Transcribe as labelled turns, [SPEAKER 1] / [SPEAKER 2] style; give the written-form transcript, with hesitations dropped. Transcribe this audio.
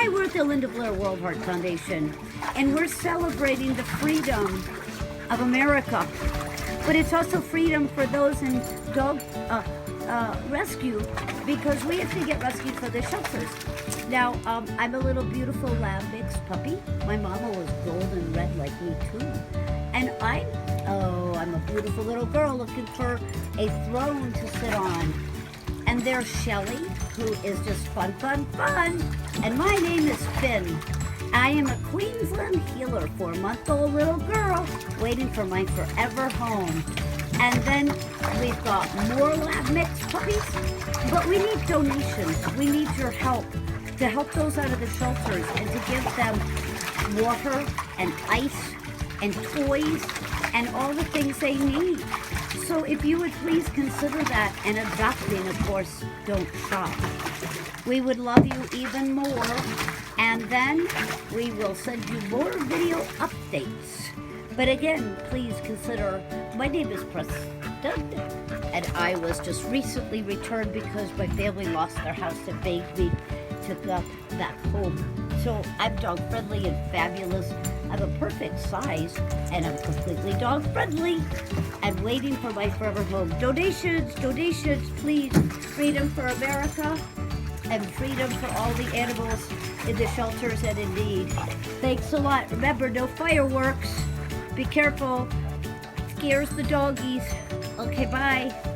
[SPEAKER 1] Hi, we're at the Linda Blair World Heart Foundation, and we're celebrating the freedom of America. But it's also freedom for those in dog rescue, because we have to get rescued for the shelters. Now, I'm a little beautiful lab mix puppy. My mama was gold and red like me too. And I'm a beautiful little girl looking for a throne to sit on. And there's Shelly, who is just fun, fun, fun. And my name is Finn. I am a Queensland healer, 4-month-old little girl waiting for my forever home. And then we've got more lab mix puppies, but we need donations. We need your help to help those out of the shelters and to give them water and ice and toys and all the things they need. So if you would please consider that, and adopting, of course, don't shop. We would love you even more, and then we will send you more video updates. But again, please consider, my name is Preston, and I was just recently returned because my family lost their house and begged me to go back home. So I'm dog friendly and fabulous. I'm a perfect size, and I'm completely dog friendly and waiting for my forever home. Donations, please. Freedom for America and freedom for all the animals in the shelters and in need. Thanks a lot. Remember, no fireworks. Be careful. Scares the doggies. Okay, bye.